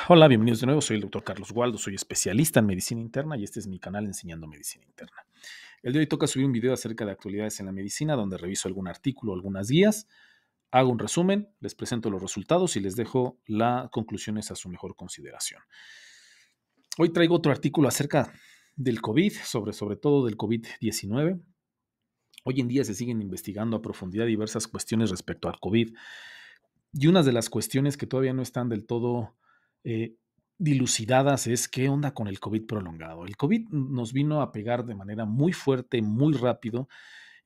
Hola, bienvenidos de nuevo. Soy el doctor Carlos Waldo, soy especialista en medicina interna y este es mi canal Enseñando Medicina Interna. El de hoy toca subir un video acerca de actualidades en la medicina donde reviso algún artículo, algunas guías, hago un resumen, les presento los resultados y les dejo las conclusiones a su mejor consideración. Hoy traigo otro artículo acerca del COVID, sobre todo del COVID-19. Hoy en día se siguen investigando a profundidad diversas cuestiones respecto al COVID. Y una de las cuestiones que todavía no están del todo eh, dilucidadas es qué onda con el COVID prolongado. El COVID nos vino a pegar de manera muy fuerte, muy rápido,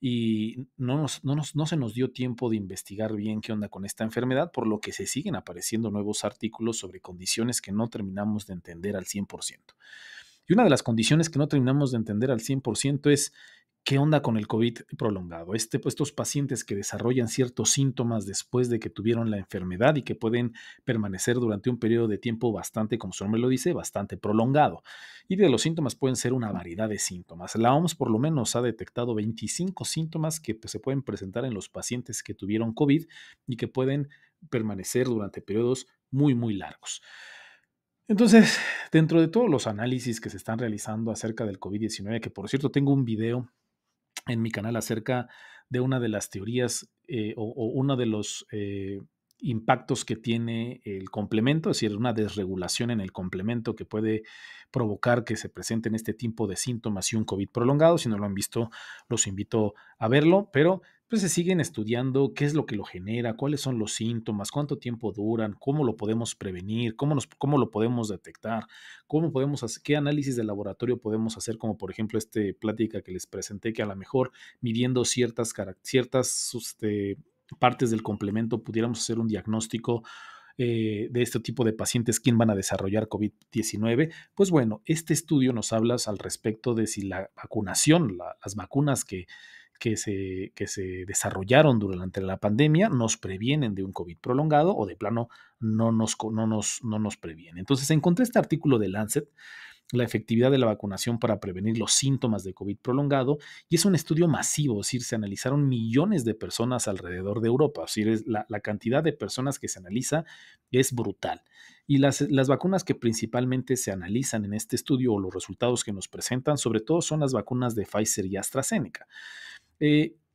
y no se nos dio tiempo de investigar bien qué onda con esta enfermedad, por lo que se siguen apareciendo nuevos artículos sobre condiciones que no terminamos de entender al 100%. Y una de las condiciones que no terminamos de entender al 100% es qué onda con el COVID prolongado. Pues, estos pacientes que desarrollan ciertos síntomas después de que tuvieron la enfermedad y que pueden permanecer durante un periodo de tiempo bastante, como su nombre lo dice, bastante prolongado. Y de los síntomas pueden ser una variedad de síntomas. La OMS por lo menos ha detectado 25 síntomas que pues, se pueden presentar en los pacientes que tuvieron COVID y que pueden permanecer durante periodos muy, muy largos. Entonces, dentro de todos los análisis que se están realizando acerca del COVID-19, que por cierto tengo un video en mi canal acerca de una de las teorías o uno de los impactos que tiene el complemento, es decir, una desregulación en el complemento que puede provocar que se presenten este tipo de síntomas y un COVID prolongado. Si no lo han visto, los invito a verlo, pero pues se siguen estudiando qué es lo que lo genera, cuáles son los síntomas, cuánto tiempo duran, cómo lo podemos prevenir, cómo lo podemos detectar, cómo podemos hacer, qué análisis de laboratorio podemos hacer, como por ejemplo plática que les presenté, que a lo mejor midiendo ciertas partes del complemento pudiéramos hacer un diagnóstico de este tipo de pacientes, quién van a desarrollar COVID-19. Pues bueno, este estudio nos habla al respecto de si la vacunación, las vacunas que se desarrollaron durante la pandemia nos previenen de un COVID prolongado o de plano no nos previenen. Entonces encontré este artículo de Lancet, la efectividad de la vacunación para prevenir los síntomas de COVID prolongado, y es un estudio masivo, es decir, se analizaron millones de personas alrededor de Europa, es decir, la cantidad de personas que se analiza es brutal. Y las vacunas que principalmente se analizan en este estudio o los resultados que nos presentan, sobre todo son las vacunas de Pfizer y AstraZeneca.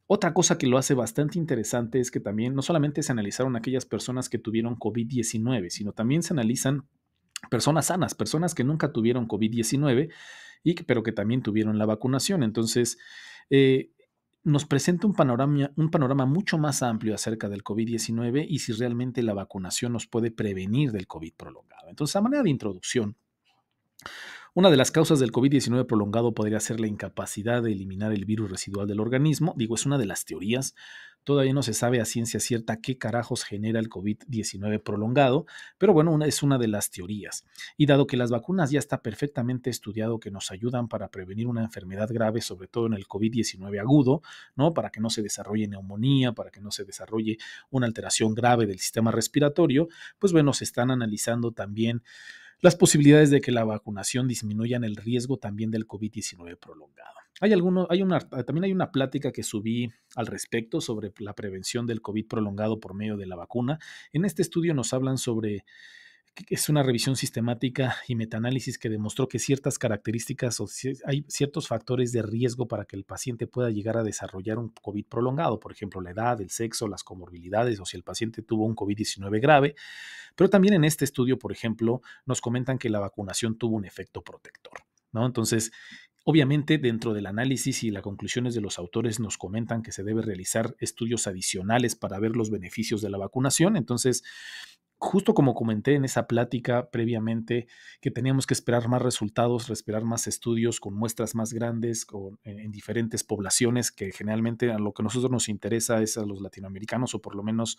Otra cosa que lo hace bastante interesante es que también no solamente se analizaron aquellas personas que tuvieron COVID-19, sino también se analizan personas sanas, personas que nunca tuvieron COVID-19, pero que también tuvieron la vacunación. Entonces, eh, nos presenta un panorama mucho más amplio acerca del COVID-19 y si realmente la vacunación nos puede prevenir del COVID prolongado. Entonces, a manera de introducción, una de las causas del COVID-19 prolongado podría ser la incapacidad de eliminar el virus residual del organismo. Digo, es una de las teorías. Todavía no se sabe a ciencia cierta qué carajos genera el COVID-19 prolongado, pero bueno, es una de las teorías. Y dado que las vacunas ya está perfectamente estudiado que nos ayudan para prevenir una enfermedad grave, sobre todo en el COVID-19 agudo, ¿no? Para que no se desarrolle neumonía, para que no se desarrolle una alteración grave del sistema respiratorio, pues bueno, se están analizando también las posibilidades de que la vacunación disminuyan el riesgo también del COVID-19 prolongado. También hay una plática que subí al respecto sobre la prevención del COVID prolongado por medio de la vacuna. En este estudio nos hablan sobre que es una revisión sistemática y metaanálisis que demostró que ciertas características hay ciertos factores de riesgo para que el paciente pueda llegar a desarrollar un COVID prolongado, por ejemplo, la edad, el sexo, las comorbilidades o si el paciente tuvo un COVID-19 grave. Pero también en este estudio, por ejemplo, nos comentan que la vacunación tuvo un efecto protector, ¿no? Entonces, obviamente, dentro del análisis y las conclusiones de los autores nos comentan que se debe realizar estudios adicionales para ver los beneficios de la vacunación. Entonces, justo como comenté en esa plática previamente, que teníamos que esperar más resultados, esperar más estudios con muestras más grandes en diferentes poblaciones, que generalmente a lo que a nosotros nos interesa es a los latinoamericanos, o por lo menos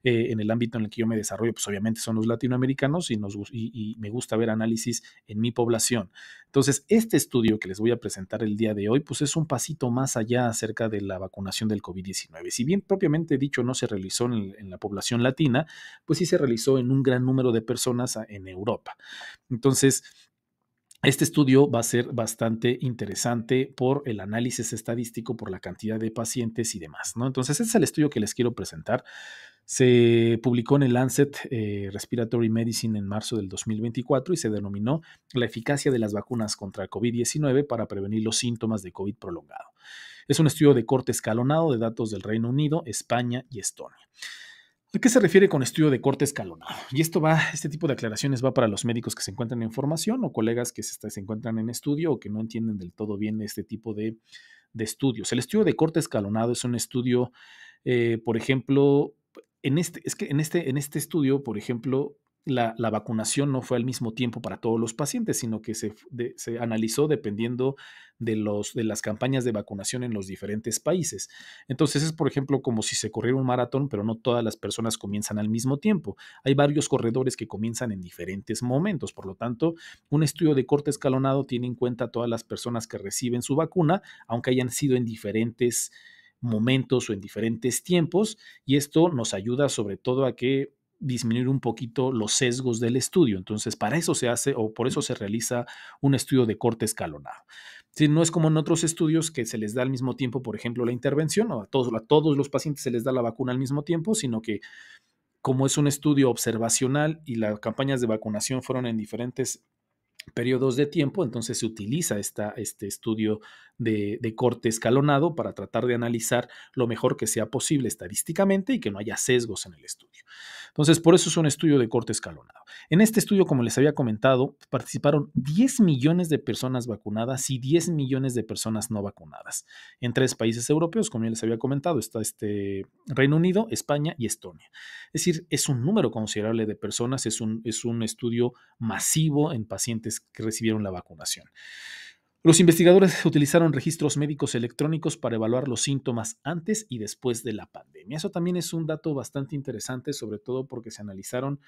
en el ámbito en el que yo me desarrollo, pues obviamente son los latinoamericanos y me gusta ver análisis en mi población. Entonces, este estudio que les voy a presentar el día de hoy, pues es un pasito más allá acerca de la vacunación del COVID-19. Si bien propiamente dicho no se realizó en la población latina, pues sí se realizó en un gran número de personas en Europa. Entonces, este estudio va a ser bastante interesante por el análisis estadístico, por la cantidad de pacientes y demás, ¿no? Entonces, ese es el estudio que les quiero presentar. Se publicó en el Lancet Respiratory Medicine en marzo del 2024 y se denominó la eficacia de las vacunas contra COVID-19 para prevenir los síntomas de COVID prolongado. Es un estudio de corte escalonado de datos del Reino Unido, España y Estonia. ¿A qué se refiere con estudio de corte escalonado? Y este tipo de aclaraciones va para los médicos que se encuentran en formación o colegas que se encuentran en estudio o que no entienden del todo bien este tipo de estudios. El estudio de corte escalonado es un estudio, por ejemplo, en este estudio, por ejemplo, la vacunación no fue al mismo tiempo para todos los pacientes, sino que se analizó dependiendo de las campañas de vacunación en los diferentes países. Entonces es, por ejemplo, como si se corriera un maratón, pero no todas las personas comienzan al mismo tiempo. Hay varios corredores que comienzan en diferentes momentos. Por lo tanto, un estudio de corte escalonado tiene en cuenta a todas las personas que reciben su vacuna, aunque hayan sido en diferentes momentos o en diferentes tiempos, y esto nos ayuda sobre todo a que disminuir un poquito los sesgos del estudio. Entonces, para eso se hace o por eso se realiza un estudio de corte escalonado. Sí, no es como en otros estudios que se les da al mismo tiempo, por ejemplo, la intervención, o a todos los pacientes se les da la vacuna al mismo tiempo, sino que como es un estudio observacional y las campañas de vacunación fueron en diferentes periodos de tiempo, entonces se utiliza este estudio de corte escalonado para tratar de analizar lo mejor que sea posible estadísticamente y que no haya sesgos en el estudio. Entonces, por eso es un estudio de corte escalonado. En este estudio, como les había comentado, participaron 10 millones de personas vacunadas y 10 millones de personas no vacunadas en 3 países europeos, como ya les había comentado, está Reino Unido, España y Estonia. Es decir, es un número considerable de personas, es un estudio masivo en pacientes que recibieron la vacunación. Los investigadores utilizaron registros médicos electrónicos para evaluar los síntomas antes y después de la pandemia. Eso también es un dato bastante interesante, sobre todo porque se analizaron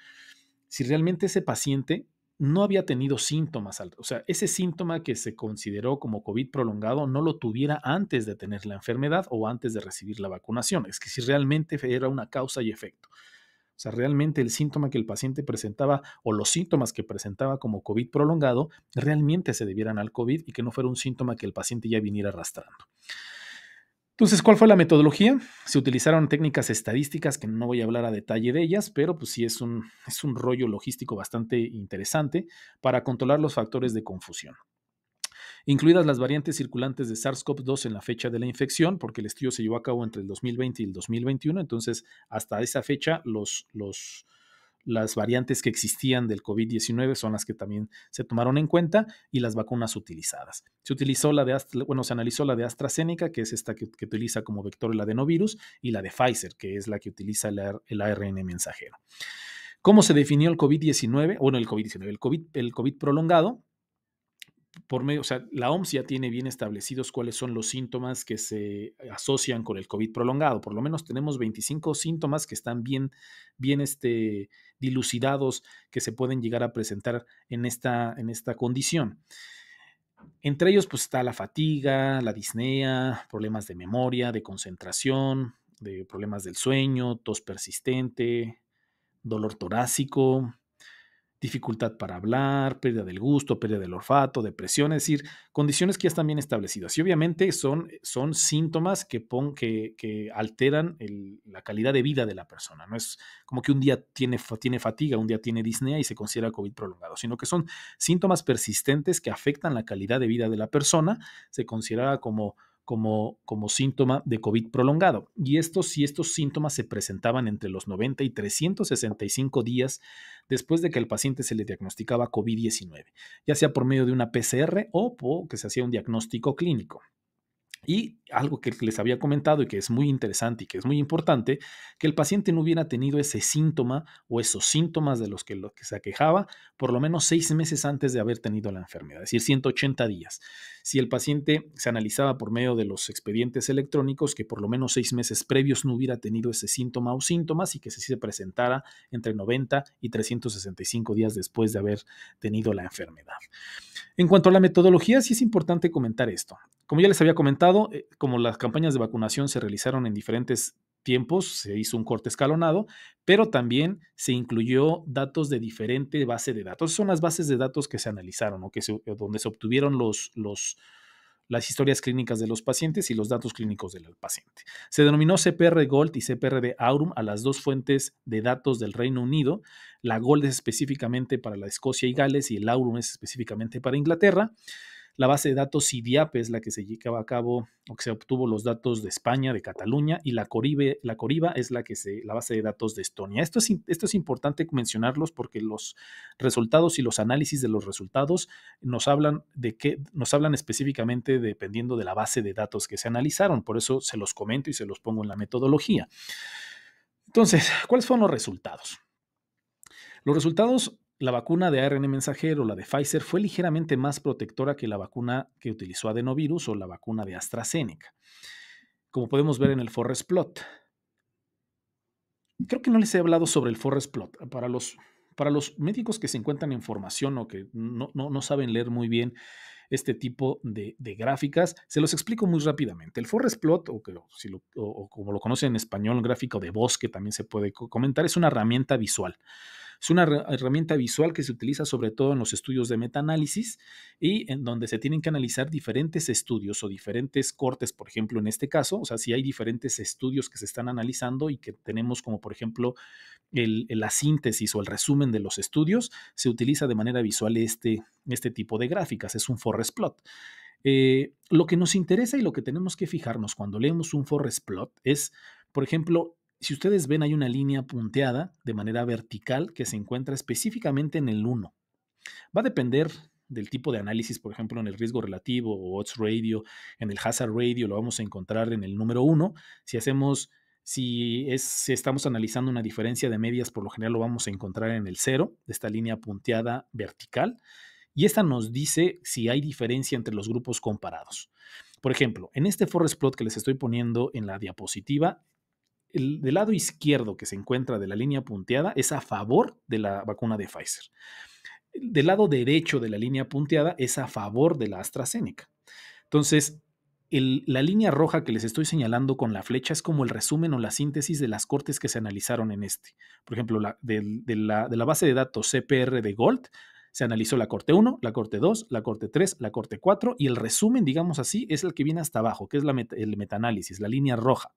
si realmente ese paciente no había tenido síntomas, o sea, ese síntoma que se consideró como COVID prolongado no lo tuviera antes de tener la enfermedad o antes de recibir la vacunación. Es que si realmente era una causa y efecto. O sea, realmente el síntoma que el paciente presentaba o los síntomas que presentaba como COVID prolongado realmente se debieran al COVID y que no fuera un síntoma que el paciente ya viniera arrastrando. Entonces, ¿cuál fue la metodología? Se utilizaron técnicas estadísticas que no voy a hablar a detalle de ellas, pero pues sí es un rollo logístico bastante interesante para controlar los factores de confusión, incluidas las variantes circulantes de SARS-CoV-2 en la fecha de la infección, porque el estudio se llevó a cabo entre el 2020 y el 2021, entonces hasta esa fecha las variantes que existían del COVID-19 son las que también se tomaron en cuenta y las vacunas utilizadas. Se analizó la de AstraZeneca, que es esta que utiliza como vector el adenovirus, y la de Pfizer, que es la que utiliza el ARN mensajero. ¿Cómo se definió el COVID-19? Bueno, el COVID prolongado. O sea, la OMS ya tiene bien establecidos cuáles son los síntomas que se asocian con el COVID prolongado. Por lo menos tenemos 25 síntomas que están bien dilucidados, que se pueden llegar a presentar en esta condición. Entre ellos, pues está la fatiga, la disnea, problemas de memoria, de concentración, de problemas del sueño, tos persistente, dolor torácico, dificultad para hablar, pérdida del gusto, pérdida del olfato, depresión, es decir, condiciones que ya están bien establecidas. Y obviamente son síntomas que alteran la calidad de vida de la persona. No es como que un día tiene fatiga, un día tiene disnea y se considera COVID prolongado, sino que son síntomas persistentes que afectan la calidad de vida de la persona, se considera como síntoma de COVID prolongado. Y estos síntomas se presentaban entre los 90 y 365 días después de que al paciente se le diagnosticaba COVID-19, ya sea por medio de una PCR o que se hacía un diagnóstico clínico. Y algo que les había comentado y que es muy interesante y que es muy importante, que el paciente no hubiera tenido ese síntoma o esos síntomas de los que se aquejaba por lo menos 6 meses antes de haber tenido la enfermedad, es decir, 180 días. Si el paciente se analizaba por medio de los expedientes electrónicos, que por lo menos 6 meses previos no hubiera tenido ese síntoma o síntomas y que se presentara entre 90 y 365 días después de haber tenido la enfermedad. En cuanto a la metodología, sí es importante comentar esto. Como ya les había comentado, como las campañas de vacunación se realizaron en diferentes tiempos, se hizo un corte escalonado, pero también se incluyó datos de diferente base de datos. Son las bases de datos que se analizaron, ¿no? Donde se obtuvieron las historias clínicas de los pacientes y los datos clínicos del paciente. Se denominó CPR Gold y CPR de Aurum a las dos fuentes de datos del Reino Unido. La Gold es específicamente para la Escocia y Gales y el Aurum es específicamente para Inglaterra. La base de datos CIDIAP es la que se llevaba a cabo o que se obtuvo los datos de España, de Cataluña, y la Coriba es la base de datos de Estonia. Esto es importante mencionarlos porque los resultados y los análisis de los resultados nos hablan específicamente dependiendo de la base de datos que se analizaron. Por eso se los comento y se los pongo en la metodología. Entonces, ¿cuáles fueron los resultados? Los resultados, la vacuna de ARN mensajero, la de Pfizer, fue ligeramente más protectora que la vacuna que utilizó adenovirus o la vacuna de AstraZeneca, como podemos ver en el Forest Plot. Creo que no les he hablado sobre el Forest Plot. Para los médicos que se encuentran en formación o que no saben leer muy bien este tipo de gráficas, se los explico muy rápidamente. El Forest Plot, o como lo conocen en español, gráfico de bosque, también se puede comentar, es una herramienta visual. Es una herramienta visual que se utiliza sobre todo en los estudios de metaanálisis y en donde se tienen que analizar diferentes estudios o diferentes cortes, por ejemplo, en este caso, o sea, si hay diferentes estudios que se están analizando y que tenemos como, por ejemplo, la síntesis o el resumen de los estudios, se utiliza de manera visual este tipo de gráficas, es un Forest Plot. Lo que nos interesa y lo que tenemos que fijarnos cuando leemos un Forest Plot es, por ejemplo, si ustedes ven, hay una línea punteada de manera vertical que se encuentra específicamente en el 1. Va a depender del tipo de análisis, por ejemplo, en el riesgo relativo o odds ratio, en el hazard ratio lo vamos a encontrar en el número 1. Si estamos analizando una diferencia de medias, por lo general lo vamos a encontrar en el 0, esta línea punteada vertical. Y esta nos dice si hay diferencia entre los grupos comparados. Por ejemplo, en este Forest Plot que les estoy poniendo en la diapositiva, del lado izquierdo que se encuentra de la línea punteada es a favor de la vacuna de Pfizer. Del lado derecho de la línea punteada es a favor de la AstraZeneca. Entonces, la línea roja que les estoy señalando con la flecha es como el resumen o la síntesis de las cortes que se analizaron en este. Por ejemplo, de la base de datos CPR de Gold, se analizó la corte 1, la corte 2, la corte 3, la corte 4 y el resumen, digamos así, es el que viene hasta abajo, que es el metaanálisis, la línea roja.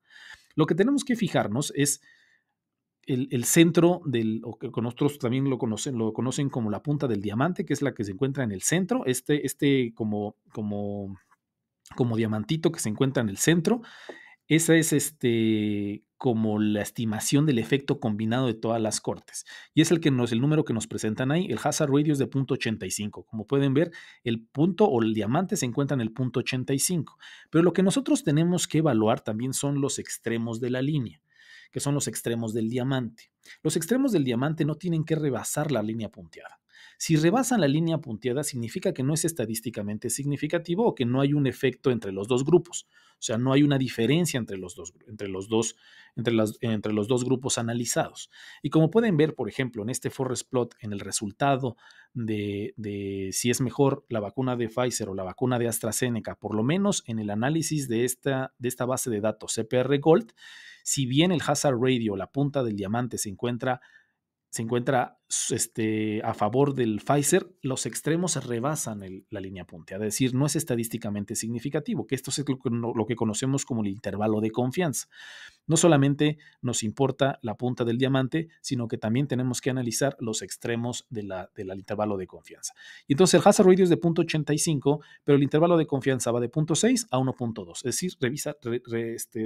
Lo que tenemos que fijarnos es el centro o que nosotros también lo conocen como la punta del diamante, que es la que se encuentra en el centro, como diamantito que se encuentra en el centro. Esa es como la estimación del efecto combinado de todas las cortes. Y es el número que nos presentan ahí. El hazard ratio es de 0.85. Como pueden ver, el punto o el diamante se encuentra en el 0.85. Pero lo que nosotros tenemos que evaluar también son los extremos de la línea, que son los extremos del diamante. Los extremos del diamante no tienen que rebasar la línea punteada. Si rebasan la línea punteada, significa que no es estadísticamente significativo o que no hay un efecto entre los dos grupos. O sea, no hay una diferencia entre los dos grupos analizados. Y como pueden ver, por ejemplo, en este Forest Plot, en el resultado de si es mejor la vacuna de Pfizer o la vacuna de AstraZeneca, por lo menos en el análisis de esta base de datos CPR Gold, si bien el hazard ratio, la punta del diamante, se encuentra a favor del Pfizer, los extremos rebasan la línea punteada, es decir, no es estadísticamente significativo, que esto es lo que conocemos como el intervalo de confianza. No solamente nos importa la punta del diamante, sino que también tenemos que analizar los extremos del intervalo de confianza. Y entonces el hazard ratio es de 0.85, pero el intervalo de confianza va de 0.6 a 1.2, es decir,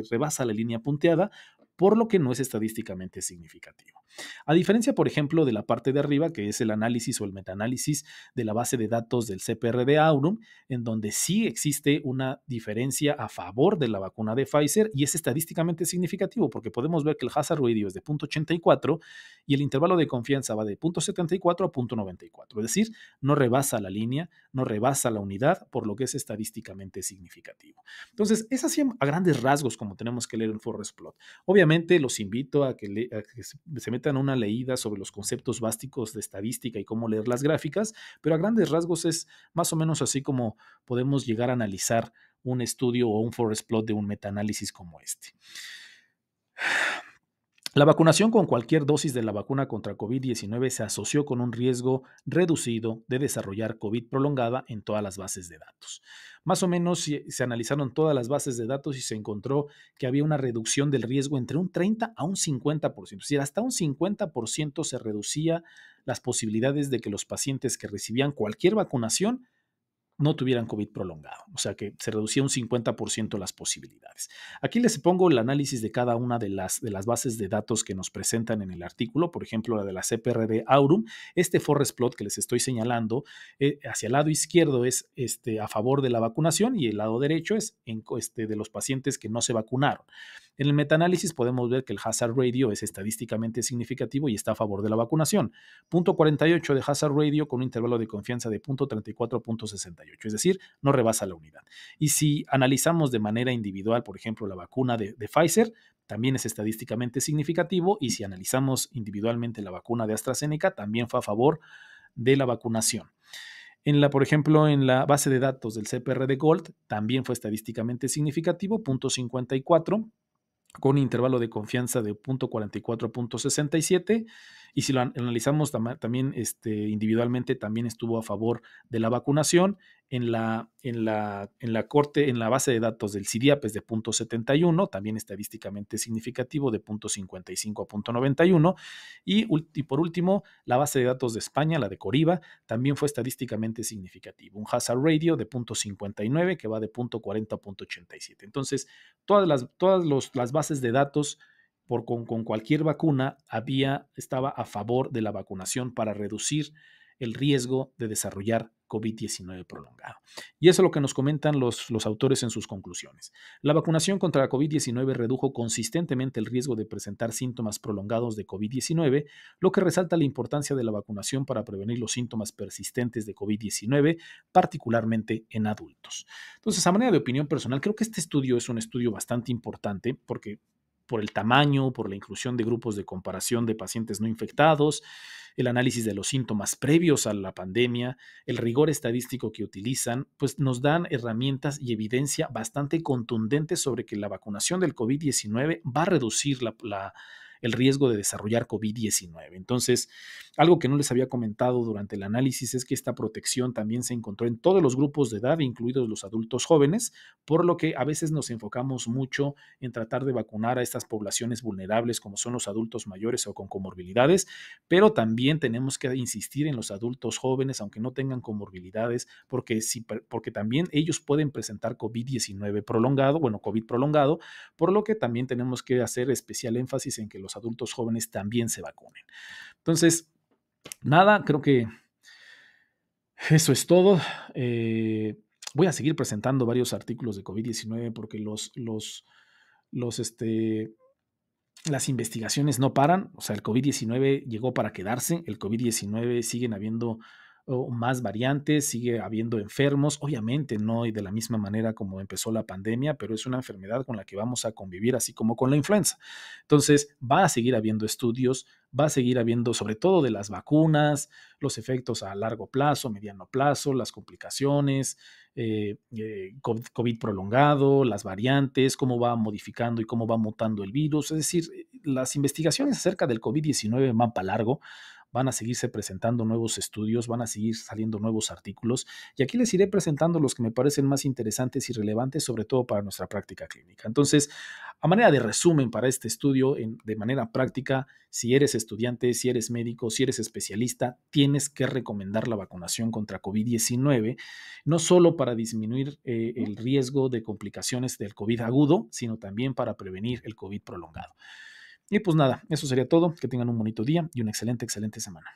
rebasa la línea punteada, por lo que no es estadísticamente significativo. A diferencia, por ejemplo, de la parte de arriba, que es el análisis o el metaanálisis de la base de datos del CPR de Aurum, en donde sí existe una diferencia a favor de la vacuna de Pfizer y es estadísticamente significativo, porque podemos ver que el hazard ratio es de 0.84 y el intervalo de confianza va de 0.74 a 0.94, es decir, no rebasa la línea, no rebasa la unidad, por lo que es estadísticamente significativo. Entonces, es así a grandes rasgos como tenemos que leer el Forest Plot. Obviamente los invito a que se metan una leída sobre los conceptos básicos de estadística y cómo leer las gráficas, pero a grandes rasgos es más o menos así como podemos llegar a analizar un estudio o un Forest Plot de un metaanálisis como este. La vacunación con cualquier dosis de la vacuna contra COVID-19 se asoció con un riesgo reducido de desarrollar COVID prolongada en todas las bases de datos. Más o menos se analizaron todas las bases de datos y se encontró que había una reducción del riesgo entre un 30 a un 50%. Es decir, hasta un 50% se reducía las posibilidades de que los pacientes que recibían cualquier vacunación no tuvieran COVID prolongado, o sea que se reducía un 50% las posibilidades. Aquí les pongo el análisis de cada una de las bases de datos que nos presentan en el artículo, por ejemplo, la de la CPRD Aurum. Este forest plot que les estoy señalando, hacia el lado izquierdo es a favor de la vacunación y el lado derecho es de los pacientes que no se vacunaron. En el metaanálisis podemos ver que el hazard ratio es estadísticamente significativo y está a favor de la vacunación. 0.48 de hazard ratio con un intervalo de confianza de 0.34 a 0.68, es decir, no rebasa la unidad. Y si analizamos de manera individual, por ejemplo, la vacuna de Pfizer, también es estadísticamente significativo, y si analizamos individualmente la vacuna de AstraZeneca, también fue a favor de la vacunación. Por ejemplo, en la base de datos del CPRD Gold, también fue estadísticamente significativo, 0.54, con intervalo de confianza de 0.44 a 0.67, y si lo analizamos también individualmente, también estuvo a favor de la vacunación. En la base de datos del CIDIAP es de 0.71, también estadísticamente significativo, de 0.55 a 0.91, y por último, la base de datos de España, la de Coriba, también fue estadísticamente significativo, un hazard ratio de 0.59 que va de 0.40 a 0.87. Entonces, todas las bases de datos con cualquier vacuna estaba a favor de la vacunación para reducir el riesgo de desarrollar COVID-19 prolongado. Y eso es lo que nos comentan los autores en sus conclusiones. La vacunación contra la COVID-19 redujo consistentemente el riesgo de presentar síntomas prolongados de COVID-19, lo que resalta la importancia de la vacunación para prevenir los síntomas persistentes de COVID-19, particularmente en adultos. Entonces, a manera de opinión personal, creo que este estudio es un estudio bastante importante porque por el tamaño, por la inclusión de grupos de comparación de pacientes no infectados, el análisis de los síntomas previos a la pandemia, el rigor estadístico que utilizan, pues nos dan herramientas y evidencia bastante contundentes sobre que la vacunación del COVID-19 va a reducir el riesgo de desarrollar COVID-19. Entonces, algo que no les había comentado durante el análisis es que esta protección también se encontró en todos los grupos de edad, incluidos los adultos jóvenes, por lo que a veces nos enfocamos mucho en tratar de vacunar a estas poblaciones vulnerables como son los adultos mayores o con comorbilidades, pero también tenemos que insistir en los adultos jóvenes, aunque no tengan comorbilidades, porque también ellos pueden presentar COVID-19 prolongado, COVID prolongado, por lo que también tenemos que hacer especial énfasis en que los adultos jóvenes también se vacunen. Entonces, nada, creo que eso es todo. Voy a seguir presentando varios artículos de COVID-19 porque las investigaciones no paran. O sea, el COVID-19 llegó para quedarse. El COVID-19 siguen habiendo más variantes, sigue habiendo enfermos, obviamente no de la misma manera como empezó la pandemia, pero es una enfermedad con la que vamos a convivir así como con la influenza. Entonces va a seguir habiendo estudios, va a seguir habiendo sobre todo de las vacunas, los efectos a largo plazo, mediano plazo, las complicaciones, COVID prolongado, las variantes, cómo va modificando y cómo va mutando el virus. Es decir, las investigaciones acerca del COVID-19 van para largo. Van a seguirse presentando nuevos estudios, van a seguir saliendo nuevos artículos, y aquí les iré presentando los que me parecen más interesantes y relevantes, sobre todo para nuestra práctica clínica. Entonces, a manera de resumen para este estudio, de manera práctica, si eres estudiante, si eres médico, si eres especialista, tienes que recomendar la vacunación contra COVID-19, no solo para disminuir el riesgo de complicaciones del COVID agudo, sino también para prevenir el COVID prolongado. Y pues nada, eso sería todo. Que tengan un bonito día y una excelente semana.